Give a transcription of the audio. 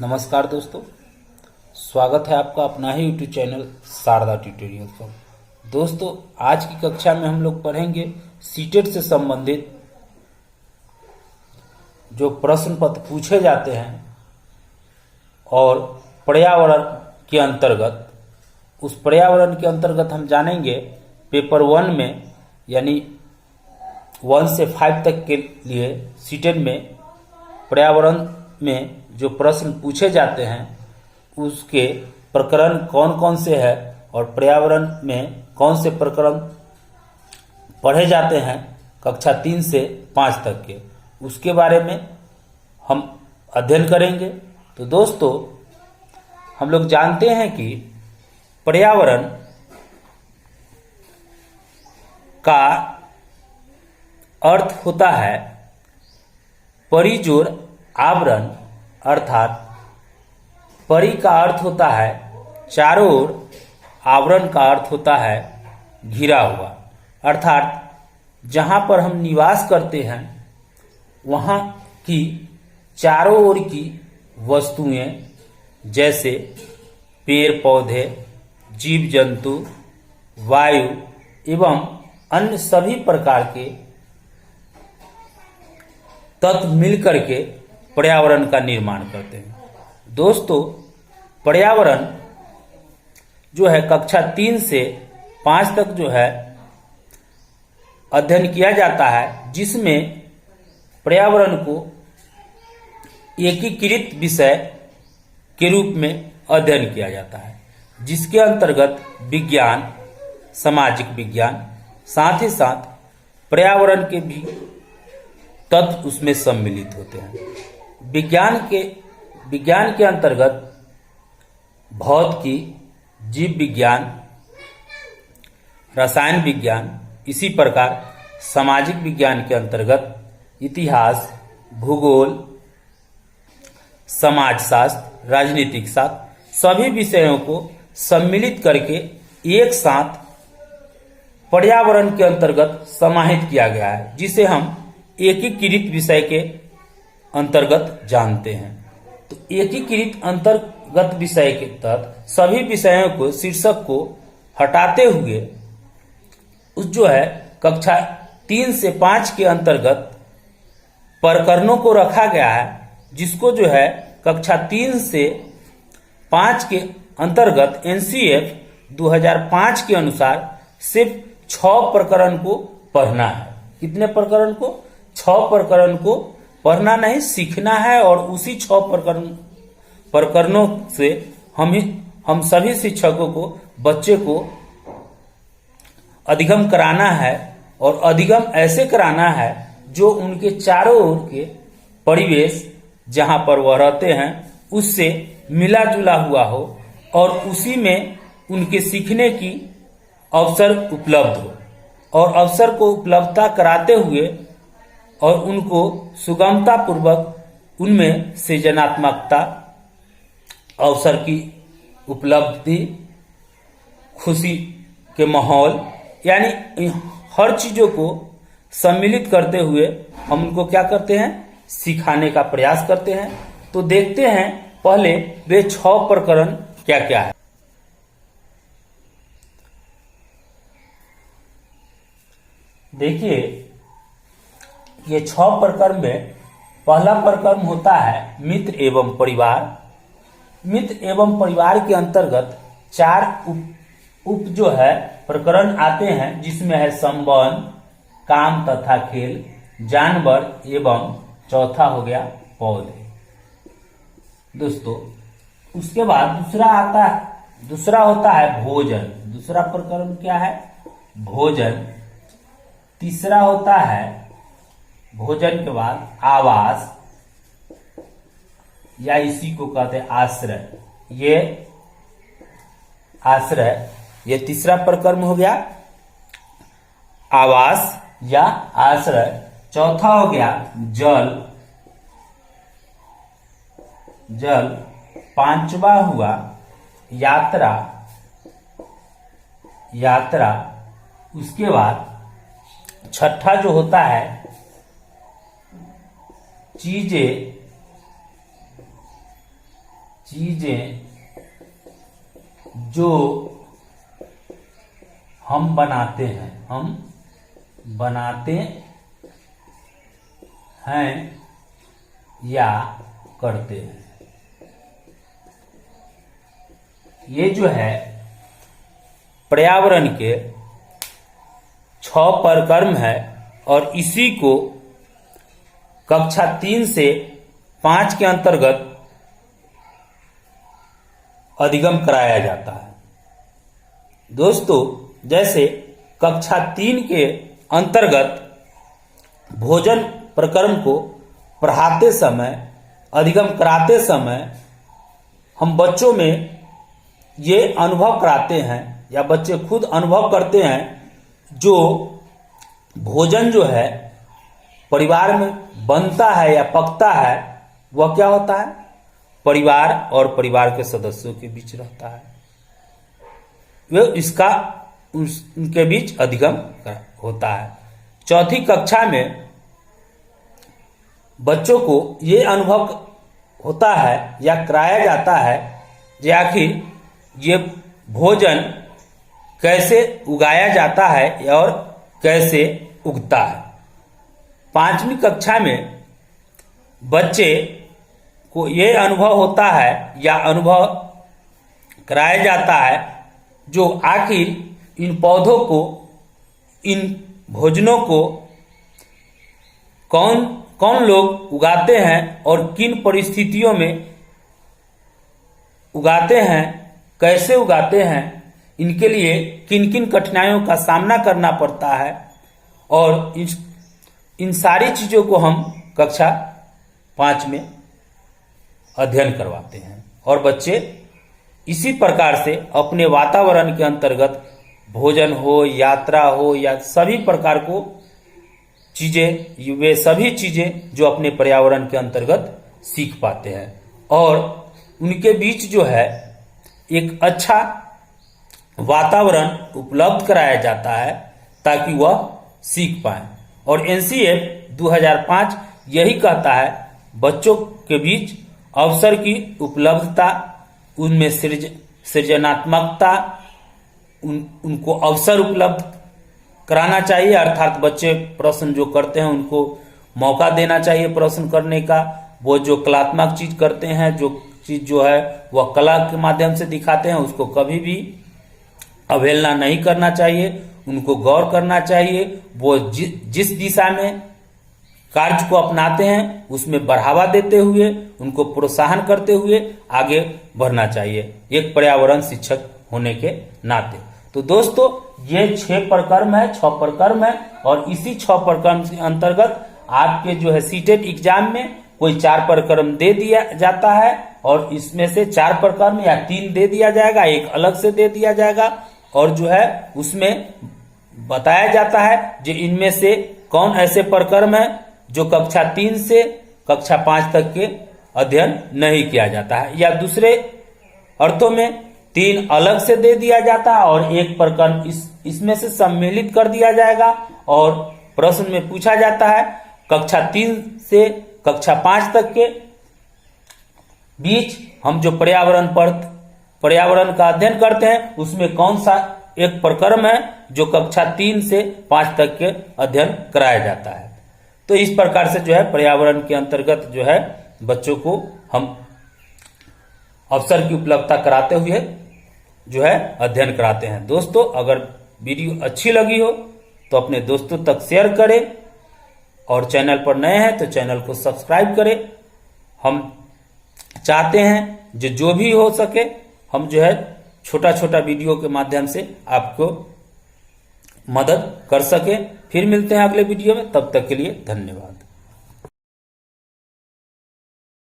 नमस्कार दोस्तों, स्वागत है आपका अपना ही यूट्यूब चैनल शारदा ट्यूटोरियल पर। दोस्तों, आज की कक्षा में हम लोग पढ़ेंगे सीटेट से संबंधित जो प्रश्न पत्र पूछे जाते हैं और पर्यावरण के अंतर्गत, उस पर्यावरण के अंतर्गत हम जानेंगे पेपर 1 में यानी 1 से 5 तक के लिए सीटेट में पर्यावरण में जो प्रश्न पूछे जाते हैं उसके प्रकरण कौन कौन से हैं और पर्यावरण में कौन से प्रकरण पढ़े जाते हैं कक्षा 3 से 5 तक के, उसके बारे में हम अध्ययन करेंगे। तो दोस्तों, हम लोग जानते हैं कि पर्यावरण का अर्थ होता है परिजोर आवरण, अर्थात परि का अर्थ होता है चारों ओर, आवरण का अर्थ होता है घिरा हुआ, अर्थात जहाँ पर हम निवास करते हैं वहाँ की चारों ओर की वस्तुएं जैसे पेड़ पौधे, जीव जंतु, वायु एवं अन्य सभी प्रकार के तत्व मिलकर के पर्यावरण का निर्माण करते हैं। दोस्तों, पर्यावरण जो है कक्षा 3 से 5 तक जो है अध्ययन किया जाता है, जिसमें पर्यावरण को एकीकृत विषय के रूप में अध्ययन किया जाता है, जिसके अंतर्गत विज्ञान, सामाजिक विज्ञान, साथ ही साथ पर्यावरण के भी तत्व उसमें सम्मिलित होते हैं। विज्ञान के अंतर्गत भौतिकी, जीव विज्ञान, रसायन विज्ञान, इसी प्रकार सामाजिक विज्ञान के अंतर्गत इतिहास, भूगोल, समाजशास्त्र, राजनीतिक शास्त्र, सभी विषयों को सम्मिलित करके एक साथ पर्यावरण के अंतर्गत समाहित किया गया है, जिसे हम एकीकृत विषय के अंतर्गत जानते हैं। तो एकीकृत अंतर्गत विषय के तहत सभी विषयों को, शीर्षक को हटाते हुए उस जो है कक्षा 3 से 5 के अंतर्गत प्रकरणों को रखा गया है, जिसको जो है कक्षा 3 से 5 के अंतर्गत एनसीएफ 2005 के अनुसार सिर्फ 6 प्रकरण को पढ़ना है। कितने प्रकरण को? 6 प्रकरण को पढ़ना नहीं, सीखना है। और उसी 6 प्रकरणों से हम सभी शिक्षकों को, बच्चे को अधिगम कराना है, और अधिगम ऐसे कराना है जो उनके चारों ओर के परिवेश जहां पर वह रहते हैं उससे मिला जुला हुआ हो और उसी में उनके सीखने की अवसर उपलब्ध हो, और अवसर को उपलब्धता कराते हुए और उनको सुगमता पूर्वक उनमें सृजनात्मकता, अवसर की उपलब्धि, खुशी के माहौल, यानी हर चीजों को सम्मिलित करते हुए हम उनको क्या करते हैं? सिखाने का प्रयास करते हैं। तो देखते हैं पहले वे 6 प्रकरण क्या क्या है। देखिए, ये 6 प्रकरण में पहला प्रकरण होता है मित्र एवं परिवार। मित्र एवं परिवार के अंतर्गत 4 उप जो है प्रकरण आते हैं, जिसमें है संबंध, काम तथा खेल, जानवर एवं चौथा हो गया पौधे। दोस्तों, उसके बाद दूसरा होता है भोजन। दूसरा प्रकरण क्या है? भोजन। तीसरा होता है भोजन के बाद आवास, या इसी को कहते हैं आश्रय। ये आश्रय, ये तीसरा प्रकरण हो गया, आवास या आश्रय। चौथा हो गया जल। पांचवा हुआ यात्रा। उसके बाद छठा जो होता है चीजें चीजें जो हम बनाते हैं या करते हैं। ये जो है पर्यावरण के 6 प्रकर्म है और इसी को कक्षा 3 से 5 के अंतर्गत अधिगम कराया जाता है। दोस्तों, जैसे कक्षा 3 के अंतर्गत भोजन प्रकर्म को पढ़ाते समय, अधिगम कराते समय हम बच्चों में ये अनुभव कराते हैं या बच्चे खुद अनुभव करते हैं, जो भोजन जो है परिवार में बनता है या पकता है, वह क्या होता है? परिवार और परिवार के सदस्यों के बीच रहता है। वह इसका उनके बीच अधिगम होता है। चौथी कक्षा में बच्चों को ये अनुभव होता है या कराया जाता है कि आखिर ये भोजन कैसे उगाया जाता है और कैसे उगता है। 5वीं कक्षा में बच्चे को ये अनुभव होता है या अनुभव कराया जाता है जो आखिर इन पौधों को, इन भोजनों को कौन कौन लोग उगाते हैं और किन परिस्थितियों में उगाते हैं, कैसे उगाते हैं, इनके लिए किन किन कठिनाइयों का सामना करना पड़ता है, और इन सारी चीजों को हम कक्षा 5 में अध्ययन करवाते हैं। और बच्चे इसी प्रकार से अपने वातावरण के अंतर्गत भोजन हो, यात्रा हो या सभी प्रकार को चीजें, वे सभी चीजें जो अपने पर्यावरण के अंतर्गत सीख पाते हैं और उनके बीच जो है एक अच्छा वातावरण उपलब्ध कराया जाता है ताकि वह सीख पाए। और एनसीएफ 2005 यही कहता है, बच्चों के बीच अवसर की उपलब्धता, उनमें सृजनात्मकता, उनको अवसर उपलब्ध कराना चाहिए, अर्थात बच्चे प्रश्न जो करते हैं उनको मौका देना चाहिए प्रश्न करने का। वो जो कलात्मक चीज करते हैं, जो चीज जो है वह कला के माध्यम से दिखाते हैं, उसको कभी भी अवहेलना नहीं करना चाहिए, उनको गौर करना चाहिए। वो जिस दिशा में कार्य को अपनाते हैं उसमें बढ़ावा देते हुए, उनको प्रोत्साहन करते हुए आगे बढ़ना चाहिए, एक पर्यावरण शिक्षक होने के नाते। तो दोस्तों, ये 6 प्रकर्म है, 6 प्रकर्म है और इसी 6 प्रकर्म के अंतर्गत आपके जो है सीटेट एग्जाम में कोई 4 प्रकर्म दे दिया जाता है और इसमें से 4 प्रकर्म या 3 दे दिया जाएगा, एक अलग से दे दिया जाएगा और जो है उसमें बताया जाता है जो इनमें से कौन ऐसे प्रकर्म है जो कक्षा 3 से कक्षा 5 तक के अध्ययन नहीं किया जाता है, या दूसरे अर्थों में 3 अलग से दे दिया जाता है और एक प्रकर्म इसमें से सम्मिलित कर दिया जाएगा। और प्रश्न में पूछा जाता है कक्षा 3 से कक्षा 5 तक के बीच हम जो पर्यावरण का अध्ययन करते हैं उसमें कौन सा एक प्रकर्म है जो कक्षा 3 से 5 तक के अध्ययन कराया जाता है। तो इस प्रकार से जो है पर्यावरण के अंतर्गत जो है बच्चों को हम अवसर की उपलब्धता कराते हुए जो है अध्ययन कराते हैं। दोस्तों, अगर वीडियो अच्छी लगी हो तो अपने दोस्तों तक शेयर करें और चैनल पर नए हैं तो चैनल को सब्सक्राइब करें। हम चाहते हैं जो भी हो सके हम जो है छोटा छोटा वीडियो के माध्यम से आपको मदद कर सके। फिर मिलते हैं अगले वीडियो में, तब तक के लिए धन्यवाद।